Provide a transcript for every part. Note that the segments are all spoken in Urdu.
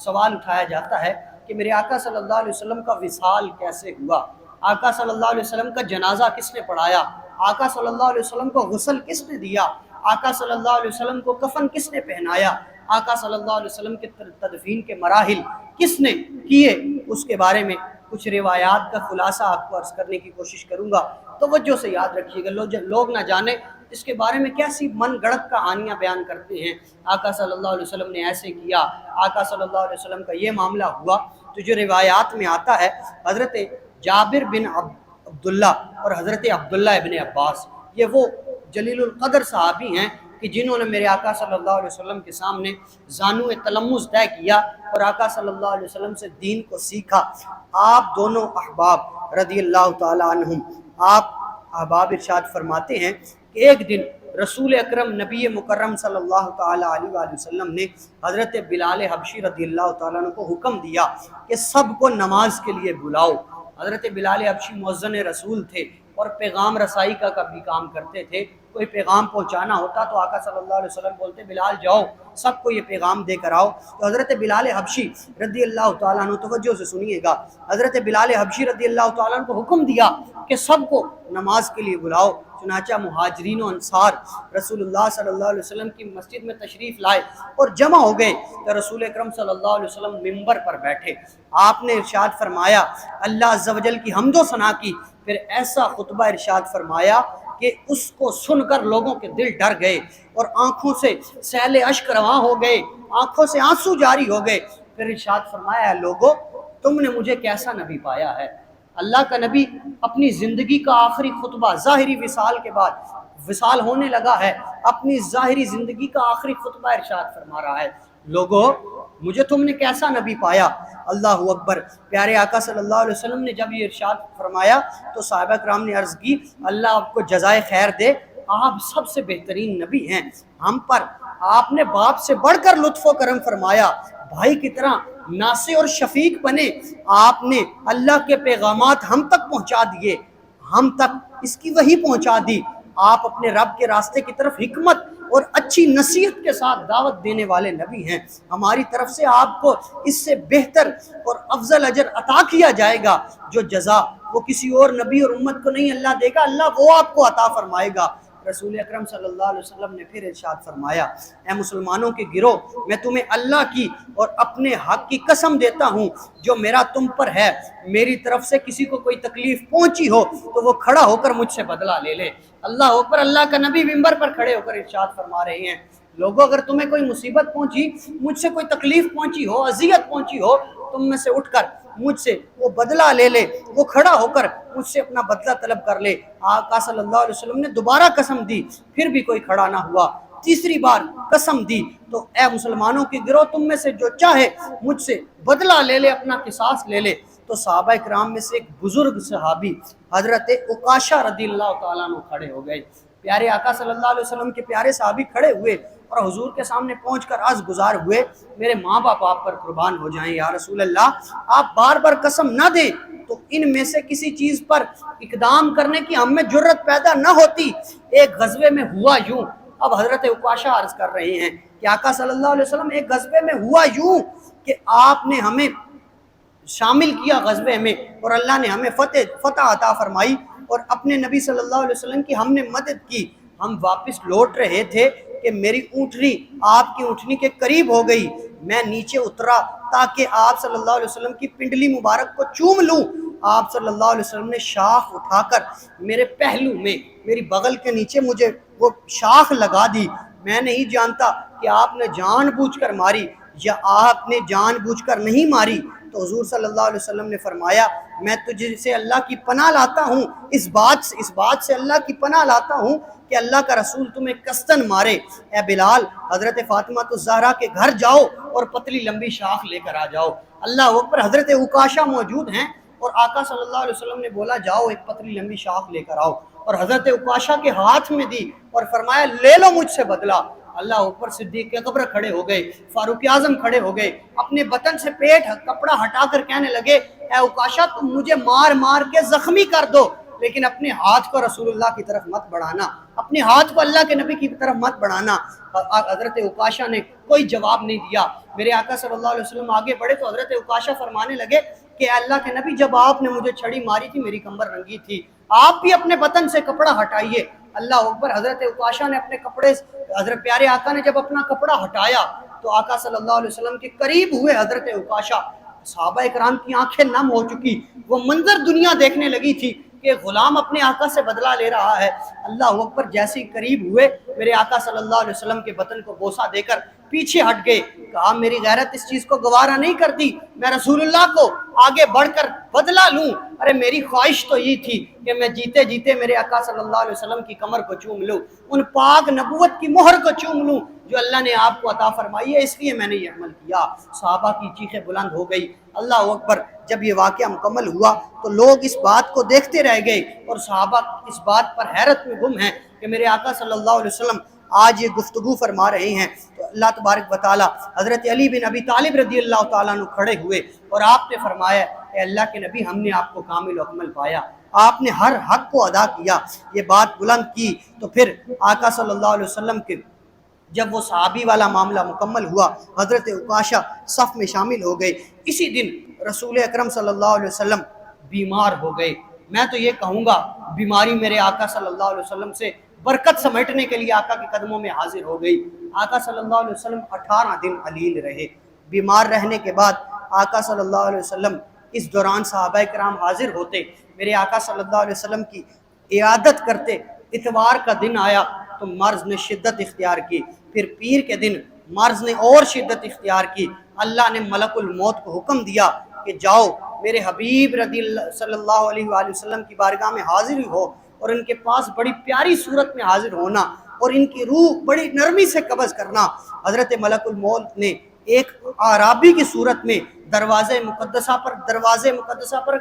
سوال اٹھایا جاتا ہے کہ میرے آقا صلی اللہ علیہ وسلم کا وصال کیسے ہوا، آقا صلی اللہ علیہ وسلم کا جنازہ کس نے پڑھایا، آقا صلی اللہ علیہ وسلم کو غسل کس نے دیا، آقا صلی اللہ علیہ وسلم کو کفن کس نے پہنایا، آقا صلی اللہ علیہ وسلم کے تدفین کے مراحل کس نے کیے، اس کے بارے میں کچھ روایات کا خلاصہ آپ کو عرض کرنے کی کوشش کروں گا۔ توجہ سے یاد رکھیے گا، لوگ نہ جانیں اس کے بارے میں کیسی من گڑت کہانیاں بیان کرتے ہیں، آقا صلی اللہ علیہ وسلم نے ایسے کیا، آقا صلی اللہ علیہ وسلم کا یہ معاملہ ہوا۔ تو جو روایات میں آتا ہے، حضرت جابر بن عبداللہ اور حضرت عبداللہ ابن عباس، یہ وہ جلیل القدر صحابی ہیں کہ جنہوں نے میرے آقا صلی اللہ علیہ وسلم کے سامنے زانو تلمذ طے کیا اور آقا صلی اللہ علیہ وسلم سے دین کو سیکھا۔ آپ دونوں احباب رضی اللہ تعالی عنہم، آپ احباب ارشاد فرماتے ہیں کہ ایک دن رسول اکرم نبی مکرم صلی اللہ تعالی علیہ وآلہ وسلم نے حضرت بلال حبشی رضی اللہ تعالیٰ عنہ کو حکم دیا کہ سب کو نماز کے لیے بلاؤ۔ حضرت بلال حبشی مؤذن رسول تھے اور پیغام رسائی کا بھی کام کرتے تھے۔ کوئی پیغام پہنچانا ہوتا تو آقا صلی اللہ علیہ وسلم بولتے بلال جاؤ سب کو یہ پیغام دے کر آؤ۔ تو حضرت بلال حبشی رضی اللہ تعالیٰ عنہ، توجہ سے سنیے گا، حضرت بلال حبشی رضی اللہ تعالیٰ عنہ کو حکم دیا کہ سب کو نماز کے لیے بلاؤ۔ چنانچہ مہاجرین و انصار رسول اللہ صلی اللہ علیہ وسلم کی مسجد میں تشریف لائے اور جمع ہو گئے کہ رسول اکرم صلی اللہ علیہ وسلم ممبر پر بیٹھے۔ آپ نے ارشاد فرمایا، اللہ عز و جل کی حمد و ثنا کی، پھر ایسا خطبہ ارشاد فرمایا کہ اس کو سن کر لوگوں کے دل ڈر گئے اور آنکھوں سے سیل اشک رواں ہو گئے، آنکھوں سے آنسو جاری ہو گئے۔ پھر ارشاد فرمایا، لوگو تم نے مجھے کیسا نبی پایا ہے؟ اللہ کا نبی اپنی زندگی کا آخری خطبہ ظاہری وصال کے بعد، وصال ہونے لگا ہے، اپنی ظاہری زندگی کا آخری خطبہ ارشاد فرما رہا ہے، لوگو مجھے تم نے کیسا نبی پایا؟ اللہ اکبر۔ پیارے آقا صلی اللہ علیہ وسلم نے جب یہ ارشاد فرمایا تو صحابہ کرام نے عرض کی، اللہ آپ کو جزائے خیر دے، آپ سب سے بہترین نبی ہیں، ہم پر آپ نے باپ سے بڑھ کر لطف و کرم فرمایا، بھائی کی طرح ناصح اور شفیق بنے، آپ نے اللہ کے پیغامات ہم تک پہنچا دیے، ہم تک اس کی وحی پہنچا دی، آپ اپنے رب کے راستے کی طرف حکمت اور اچھی نصیحت کے ساتھ دعوت دینے والے نبی ہیں، ہماری طرف سے آپ کو اس سے بہتر اور افضل اجر عطا کیا جائے گا، جو جزا وہ کسی اور نبی اور امت کو نہیں اللہ دے گا، اللہ وہ آپ کو عطا فرمائے گا۔ رسول اکرم صلی اللہ علیہ وسلم نے پھر ارشاد فرمایا، اے مسلمانوں کے گروہ، میں تمہیں اللہ کی اور اپنے حق کی قسم دیتا ہوں جو میرا تم پر ہے، میری طرف سے کسی کو کوئی تکلیف پہنچی ہو تو وہ کھڑا ہو کر مجھ سے بدلہ لے لے۔ اللہ اکبر۔ اللہ کا نبی ممبر پر کھڑے ہو کر ارشاد فرما رہے ہیں، لوگوں اگر تمہیں کوئی مصیبت پہنچی، مجھ سے کوئی تکلیف پہنچی ہو، اذیت پہنچی ہو، تم میں سے اٹھ کر مجھ سے وہ بدلہ لے لے، وہ کھڑا ہو کر مجھ سے اپنا بدلہ طلب کر لے۔ آقا صلی اللہ علیہ وسلم نے دوبارہ قسم دی، پھر بھی کوئی کھڑا نہ ہوا، تیسری بار قسم دی تو اے مسلمانوں کے گروہ، تم میں سے جو چاہے مجھ سے بدلہ لے لے، اپنا قصاص لے لے۔ تو صحابہ کرام میں سے ایک بزرگ صحابی حضرت عکاشہ رضی اللہ تعالیٰ عنہ کھڑے ہو گئے۔ پیارے آقا صلی اللہ علیہ وسلم کے پیارے صحابی کھڑے ہوئے اور حضور کے سامنے پہنچ کر عرض گزار ہوئے، میرے ماں باپ آپ پر قربان ہو جائیں یا رسول اللہ، آپ بار بار قسم نہ دیں تو ان میں سے کسی چیز پر اقدام کرنے کی ہم میں جرت پیدا نہ ہوتی۔ ایک غزوے میں ہوا یوں، اب حضرت عکاشہ عرض کر رہے ہیں کہ آقا صلی اللہ علیہ وسلم ایک غزوے میں ہوا یوں کہ آپ نے ہمیں شامل کیا غزوے میں اور اللہ نے ہمیں فتح عطا فرمائی اور اپنے نبی صلی اللہ علیہ وسلم کی ہم نے مدد کی، ہم واپس لوٹ رہے تھے کہ میری اونٹنی آپ کی اونٹنی کے قریب ہو گئی، میں نیچے اترا تاکہ آپ صلی اللہ علیہ وسلم کی پنڈلی مبارک کو چوم لوں، آپ صلی اللہ علیہ وسلم نے شاخ اٹھا کر میرے پہلو میں، میری بغل کے نیچے مجھے وہ شاخ لگا دی، میں نہیں جانتا کہ آپ نے جان بوجھ کر ماری یا آپ نے جان بوجھ کر نہیں ماری۔ تو حضور صلی اللہ علیہ وسلم نے فرمایا، میں تجھے سے اللہ کی پناہ لاتا ہوں، اس بات سے اللہ کی پناہ لاتا ہوں کہ اللہ کا رسول تمہیں قصدن مارے۔ اے بلال، حضرت فاطمہ الزہرا کے گھر جاؤ اور پتلی لمبی شاخ لے کر آ جاؤ۔ اللہ اکبر۔ حضرت عکاشہ موجود ہیں اور آقا صلی اللہ علیہ وسلم نے بولا جاؤ ایک پتلی لمبی شاخ لے کر آؤ، اور حضرت عکاشہ کے ہاتھ میں دی اور فرمایا لے لو مجھ سے بدلہ۔ اللہ اوپر صدیق اکبر کھڑے ہو گئے، فاروق اعظم کھڑے ہو گئے، اپنے بطن سے کپڑا ہٹا کر کہنے لگے، اے عکاشہ تم مجھے مار مار کے زخمی کر دو، لیکن اپنے ہاتھ کو رسول اللہ کی طرف مت بڑھانا، اپنے ہاتھ کو اللہ کے نبی کی طرف مت بڑھانا۔ حضرت عکاشہ نے کوئی جواب نہیں دیا۔ میرے آقا صلی اللہ علیہ وسلم آگے بڑھے تو حضرت عکاشہ فرمانے لگے کہ اللہ کے نبی، جب آپ نے مجھے چھڑی ماری تھی میری کمر رنگی تھی، آپ بھی اپنے بدن سے کپڑا ہٹائیے۔ اللہ اکبر۔ حضرت عکاشہ نے اپنے کپڑے، حضرت پیارے آقا نے جب اپنا کپڑا ہٹایا تو آقا صلی اللہ علیہ وسلم کے قریب ہوئے حضرت عکاشہ، صحابہ کرام کی آنکھیں نم ہو چکی، وہ منظر دنیا دیکھنے لگی تھی کہ غلام اپنے آقا سے بدلہ لے رہا ہے۔ اللہ اکبر۔ جیسے ہی قریب ہوئے میرے آقا صلی اللہ علیہ وسلم کے بدن کو بوسہ دے کر پیچھے ہٹ گئے، کہا میری غیرت اس چیز کو گوارا نہیں کرتی، میں رسول اللہ کو آگے بڑھ کر بدلہ لوں۔ ارے میری خواہش تو یہ تھی کہ میں جیتے جیتے میرے آقا صلی اللہ علیہ وسلم کی کمر کو چوم لوں، ان پاک نبوت کی مہر کو چوم لوں جو اللہ نے آپ کو عطا فرمائی ہے، اس لیے میں نے یہ عمل کیا۔ صحابہ کی چیخیں بلند ہو گئی۔ اللہ اکبر۔ جب یہ واقعہ مکمل ہوا تو لوگ اس بات کو دیکھتے رہ گئے اور صحابہ اس بات پر حیرت میں گم ہیں کہ میرے آقا صلی اللہ علیہ وسلم آج یہ گفتگو فرما رہے ہیں۔ تو اللہ تبارک و تعالی، حضرت علی بن ابی طالب رضی اللہ تعالیٰ عنہ کھڑے ہوئے اور آپ نے فرمایا اے اللہ کے نبی، ہم نے آپ کو کامل و اکمل پایا، آپ نے ہر حق کو ادا کیا۔ یہ بات بلند کی تو پھر آقا صلی اللہ علیہ وسلم کے جب وہ صحابی والا معاملہ مکمل ہوا، حضرت عکاشہ صف میں شامل ہو گئے۔ اسی دن رسول اکرم صلی اللہ علیہ وسلم بیمار ہو گئے۔ میں تو یہ کہوں گا بیماری میرے آقا صلی اللہ علیہ وسلم سے برکت سمیٹنے کے لیے آقا کے قدموں میں حاضر ہو گئی۔ آقا صلی اللہ علیہ وسلم 18 دن علیل رہے۔ بیمار رہنے کے بعد آقا صلی اللہ علیہ وسلم اس دوران صحابہ کرام حاضر ہوتے، میرے آقا صلی اللہ علیہ وسلم کی عیادت کرتے۔ اتوار کا دن آیا تو مرض نے شدت اختیار کی، پھر پیر کے دن مرض نے اور شدت اختیار کی۔ اللہ نے ملک الموت کو حکم دیا کہ جاؤ میرے حبیب صلی اللہ علیہ وآلہ وسلم کی بارگاہ میں حاضر ہو اور ان کے پاس بڑی پیاری صورت میں حاضر ہونا اور ان کی روح بڑی نرمی سے قبض کرنا۔ حضرت ملک الموت نے ایک اعرابی کی صورت میں دروازے مقدسہ پر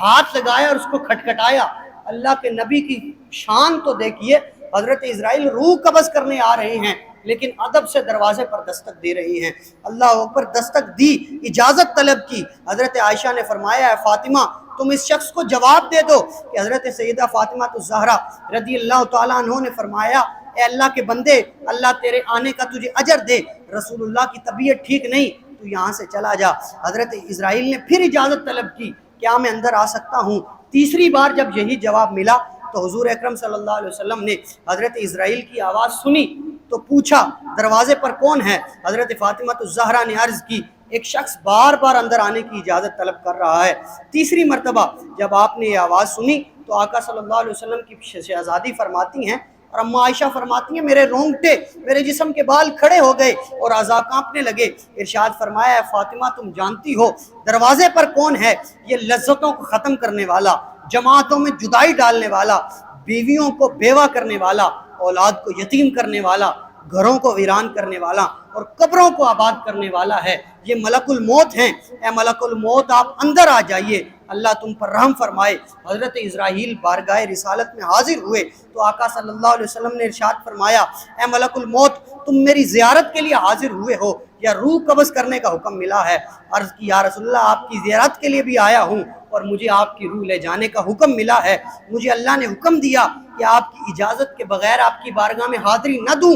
ہاتھ لگایا اور اس کو کھٹکھٹایا۔ اللہ کے نبی کی شان تو دیکھیے، حضرت اسرائیل روح قبض کرنے آ رہے ہیں لیکن ادب سے دروازے پر دستک دے رہی ہیں۔ اللہ اوپر دستک دی، اجازت طلب کی۔ حضرت عائشہ نے فرمایا اے فاطمہ، تم اس شخص کو جواب دے دو کہ حضرت سیدہ فاطمہ الزہرا رضی اللہ تعالیٰ عنہ نے فرمایا اے اللہ کے بندے، اللہ تیرے آنے کا تجھے اجر دے، رسول اللہ کی طبیعت ٹھیک نہیں، تو یہاں سے چلا جا۔ حضرت اسرائیل نے پھر اجازت طلب کی، کیا میں اندر آ سکتا ہوں؟ تیسری بار جب یہی جواب ملا تو حضور اکرم صلی اللہ علیہ وسلم نے حضرت اسرائیل کی آواز سنی تو پوچھا دروازے پر کون ہے؟ حضرت فاطمہ الزہرا نے عرض کی ایک شخص بار بار اندر آنے کی اجازت طلب کر رہا ہے۔ تیسری مرتبہ جب آپ نے یہ آواز سنی تو آقا صلی اللہ علیہ وسلم کی شہزادی فرماتی ہیں اور اماں عائشہ فرماتی ہیں میرے رونگٹے، میرے جسم کے بال کھڑے ہو گئے اور اعضاء کانپنے لگے۔ ارشاد فرمایا اے فاطمہ، تم جانتی ہو دروازے پر کون ہے؟ یہ لذتوں کو ختم کرنے والا، جماعتوں میں جدائی ڈالنے والا، بیویوں کو بیوہ کرنے والا، اولاد کو یتیم کرنے والا، گھروں کو ویران کرنے والا اور قبروں کو آباد کرنے والا ہے۔ یہ ملک الموت ہیں۔ اے ملک الموت، آپ اندر آ جائیے، اللہ تم پر رحم فرمائے۔ حضرت اسرائیل بارگاہ رسالت میں حاضر ہوئے تو آقا صلی اللہ علیہ وسلم نے ارشاد فرمایا اے ملک الموت، تم میری زیارت کے لیے حاضر ہوئے ہو یا روح قبض کرنے کا حکم ملا ہے؟ عرض کی یا رسول اللہ، آپ کی زیارت کے لیے بھی آیا ہوں اور مجھے آپ کی روح لے جانے کا حکم ملا ہے۔ مجھے اللہ نے حکم دیا کہ آپ کی اجازت کے بغیر آپ کی بارگاہ میں حاضری نہ دوں،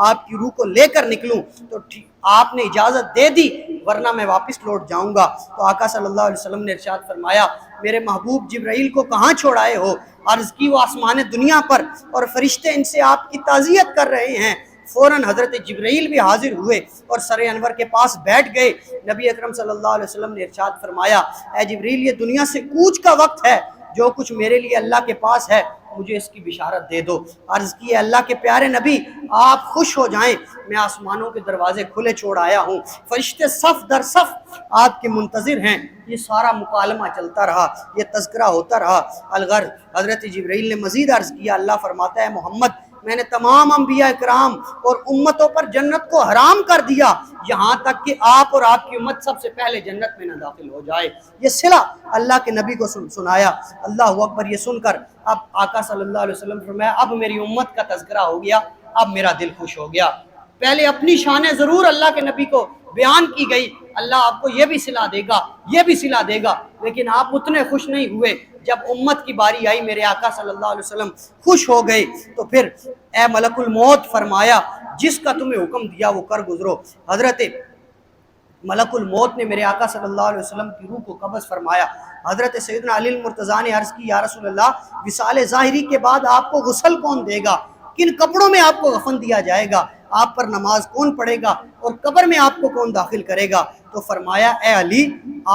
آپ کی روح کو لے کر نکلوں، تو آپ نے اجازت دے دی ورنہ میں واپس لوٹ جاؤں گا۔ تو آقا صلی اللہ علیہ وسلم نے ارشاد فرمایا میرے محبوب جبرائیل کو کہاں چھوڑ آئے ہو؟ عرض کی وہ آسمان دنیا پر اور فرشتے ان سے آپ کی تعزیت کر رہے ہیں۔ فوراً حضرت جبرائیل بھی حاضر ہوئے اور سر انور کے پاس بیٹھ گئے۔ نبی اکرم صلی اللہ علیہ وسلم نے ارشاد فرمایا اے جبرائیل، یہ دنیا سے کوچ کا وقت ہے، جو کچھ میرے لیے اللہ کے پاس ہے مجھے اس کی بشارت دے دو۔ عرض کی اللہ کے پیارے نبی، آپ خوش ہو جائیں، میں آسمانوں کے دروازے کھلے چھوڑ آیا ہوں، فرشتے صف در صف آپ کے منتظر ہیں۔ یہ سارا مکالمہ چلتا رہا، یہ تذکرہ ہوتا رہا۔ الغرض حضرت جبرائیل نے مزید عرض کیا، اللہ فرماتا ہے محمد، میں نے تمام انبیاء کرام اور امتوں پر جنت کو حرام کر دیا یہاں تک کہ آپ اور آپ کی امت سب سے پہلے جنت میں نہ داخل ہو جائے۔ یہ صلہ اللہ کے نبی کو سنایا۔ اللہ اکبر۔ یہ سن کر اب آقا صلی اللہ علیہ وسلم فرمایا اب میری امت کا تذکرہ ہو گیا، اب میرا دل خوش ہو گیا۔ پہلے اپنی شانیں ضرور اللہ کے نبی کو بیان کی گئی، اللہ آپ کو یہ بھی صلہ دے گا، یہ بھی صلہ دے گا، لیکن آپ اتنے خوش نہیں ہوئے۔ جب امت کی باری آئی، میرے آقا صلی اللہ علیہ وسلم خوش ہو گئے، تو پھر اے ملک الموت فرمایا جس کا تمہیں حکم دیا وہ کر گزرو۔ حضرت ملک الموت نے میرے آقا صلی اللہ علیہ وسلم کی روح کو قبض فرمایا۔ حضرت سیدنا علی المرتضیٰ نے عرض کی، یا رسول اللہ، وصال ظاہری کے بعد آپ کو غسل کون دے گا؟ کن کپڑوں میں آپ کو کفن دیا جائے گا؟ آپ پر نماز کون پڑھے گا؟ اور قبر میں آپ کو کون داخل کرے گا؟ تو فرمایا، اے علی،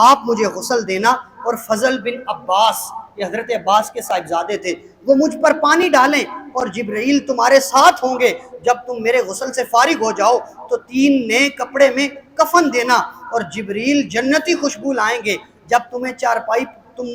آپ مجھے غسل دینا، اور فضل بن عباس، یہ حضرت عباس کے صاحبزادے تھے، وہ مجھ پر پانی ڈالیں، اور جبرائیل تمہارے ساتھ ہوں گے۔ جب تم میرے غسل سے فارغ ہو جاؤ تو 3 نئے کپڑے میں کفن دینا، اور جبرائیل جنتی خوشبو لائیں گے۔ جب تم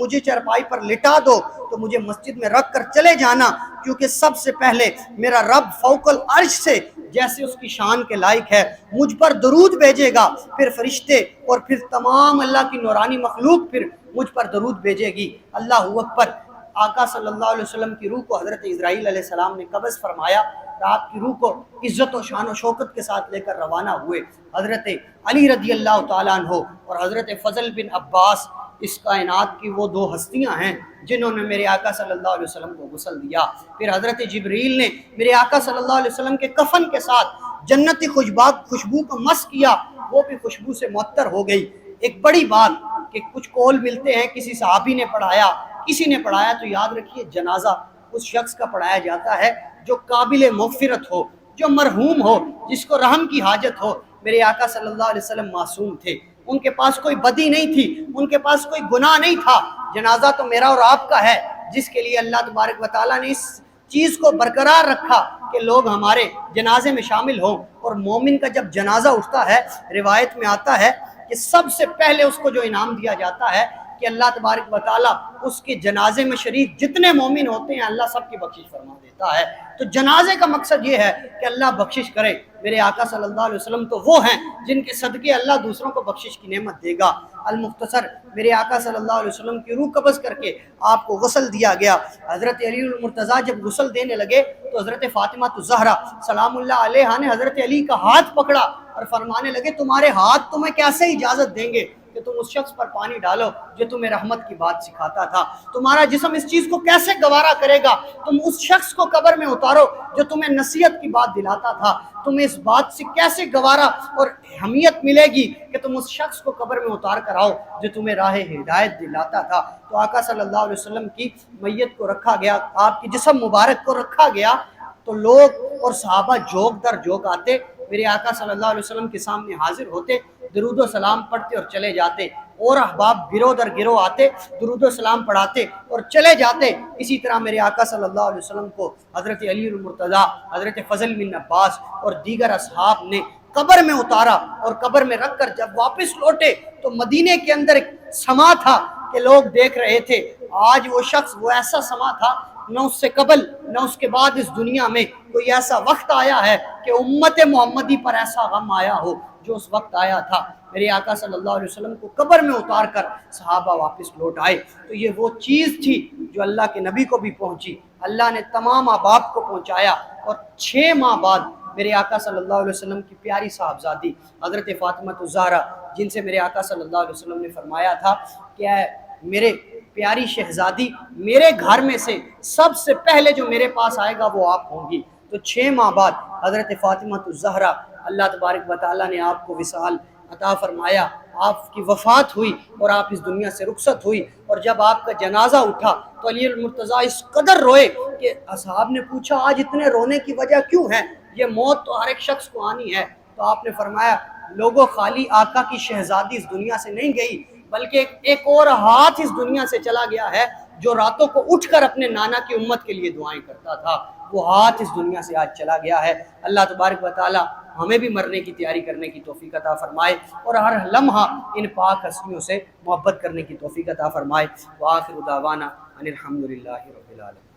مجھے چارپائی پر لٹا دو تو مجھے مسجد میں رکھ کر چلے جانا، کیونکہ سب سے پہلے میرا رب فوق العرش سے جیسے اس کی شان کے لائق ہے مجھ پر درود بھیجے گا، پھر فرشتے اور پھر تمام اللہ کی نورانی مخلوق پھر مجھ پر درود بھیجے گی۔ اللہ اکبر۔ آقا صلی اللہ علیہ وسلم کی روح کو حضرت اسرائیل علیہ السلام نے قبض فرمایا، اور آپ کی روح کو عزت و شان و شوکت کے ساتھ لے کر روانہ ہوئے۔ حضرت علی رضی اللہ تعالیٰ عنہ اور حضرت فضل بن عباس اس کائنات کی وہ 2 ہستیاں ہیں جنہوں نے میرے آقا صلی اللہ علیہ وسلم کو غسل دیا۔ پھر حضرت جبرائیل نے میرے آقا صلی اللہ علیہ وسلم کے کفن کے ساتھ جنتی خوشبو کو مس کیا، وہ بھی خوشبو سے معطر ہو گئی۔ ایک بڑی بات کہ کچھ قول ملتے ہیں کسی صحابی نے پڑھایا، کسی نے پڑھایا، تو یاد رکھیے جنازہ اس شخص کا پڑھایا جاتا ہے جو قابل مغفرت ہو، جو مرحوم ہو، جس کو رحم کی حاجت ہو۔ میرے آقا صلی اللہ علیہ وسلم معصوم تھے، ان کے پاس کوئی بدی نہیں تھی، ان کے پاس کوئی گناہ نہیں تھا۔ جنازہ تو میرا اور آپ کا ہے، جس کے لیے اللہ تبارک و تعالیٰ نے اس چیز کو برقرار رکھا کہ لوگ ہمارے جنازے میں شامل ہوں۔ اور مومن کا جب جنازہ اٹھتا ہے، روایت میں آتا ہے کہ سب سے پہلے اس کو جو انعام دیا جاتا ہے کہ اللہ تبارک و تعالیٰ اس کے جنازے میں شریک جتنے مومن ہوتے ہیں اللہ سب کی بخشش فرما دیتا ہے۔ تو جنازے کا مقصد یہ ہے کہ اللہ بخشش کرے۔ میرے آقا صلی اللہ علیہ وسلم تو وہ ہیں جن کے صدقے اللہ دوسروں کو بخشش کی نعمت دے گا۔ المختصر، میرے آقا صلی اللہ علیہ وسلم کی روح قبض کر کے آپ کو غسل دیا گیا۔ حضرت علی المرتضیٰ جب غسل دینے لگے تو حضرت فاطمہ الزہرا سلام اللہ علیہا نے حضرت علی کا ہاتھ پکڑا اور فرمانے لگے، تمہارے ہاتھ تمہیں کیسے اجازت دیں گے کہ تم اس شخص پر پانی ڈالو جو تمہیں رحمت کی بات سکھاتا تھا؟ تمہارا جسم اس چیز کو کیسے گوارا کرے گا؟ تم اس شخص کو قبر میں اتارو جو تمہیں نصیحت کی بات دلاتا تھا۔ تمہیں اس بات سے کیسے گوارا اور حمیت ملے گی کہ تم اس شخص کو قبر میں اتار کر آؤ جو تمہیں راہ ہدایت دلاتا تھا؟ تو آقا صلی اللہ علیہ وسلم کی میت کو رکھا گیا، آپ کی جسم مبارک کو رکھا گیا، تو لوگ اور صحابہ جوک در جوک آتے، میرے آقا صلی اللہ علیہ وسلم کے سامنے حاضر ہوتے، درود و سلام پڑھتے اور چلے جاتے، اور احباب گروہ در گروہ آتے، درود و سلام پڑھاتے اور چلے جاتے۔ اسی طرح میرے آقا صلی اللہ علیہ وسلم کو حضرت علی المرتضیٰ، حضرت فضل بن عباس اور دیگر اصحاب نے قبر میں اتارا، اور قبر میں رکھ کر جب واپس لوٹے تو مدینے کے اندر ایک سما تھا کہ لوگ دیکھ رہے تھے۔ آج وہ شخص، وہ ایسا سما تھا، نہ اس سے قبل نہ اس کے بعد اس دنیا میں کوئی ایسا وقت آیا ہے کہ امت محمدی پر ایسا غم آیا ہو جو اس وقت آیا تھا۔ میرے آقا صلی اللہ علیہ وسلم کو قبر میں اتار کر صحابہ واپس لوٹ آئے۔ تو یہ وہ چیز تھی جو اللہ کے نبی کو بھی پہنچی، اللہ نے تمام احباب کو پہنچایا۔ اور 6 ماہ بعد میرے آقا صلی اللہ علیہ وسلم کی پیاری صاحبزادی حضرت فاطمہ الزہرا، جن سے میرے آقا صلی اللہ علیہ وسلم نے فرمایا تھا کہ اے میرے پیاری شہزادی، میرے گھر میں سے سب سے پہلے جو میرے پاس آئے گا وہ آپ ہوں گی۔ تو 6 ماہ بعد حضرت فاطمہ الزہرا، اللہ تبارک و تعالیٰ نے آپ کو وصال عطا فرمایا، آپ کی وفات ہوئی اور آپ اس دنیا سے رخصت ہوئی۔ اور جب آپ کا جنازہ اٹھا تو علی المرتضیٰ اس قدر روئے کہ اصحاب نے پوچھا آج اتنے رونے کی وجہ کیوں ہے؟ یہ موت تو ہر ایک شخص کو آنی ہے۔ تو آپ نے فرمایا، لوگوں، خالی آقا کی شہزادی اس دنیا سے نہیں گئی، بلکہ ایک اور ہاتھ اس دنیا سے چلا گیا ہے جو راتوں کو اٹھ کر اپنے نانا کی امت کے لیے دعائیں کرتا تھا۔ وہ ہاتھ اس دنیا سے آج چلا گیا ہے۔ اللہ تبارک و تعالیٰ ہمیں بھی مرنے کی تیاری کرنے کی توفیق عطا فرمائے، اور ہر لمحہ ان پاک ہستیوں سے محبت کرنے کی توفیق عطا فرمائے۔ وآخر دعوانا ان الحمد للہ رب العالمین۔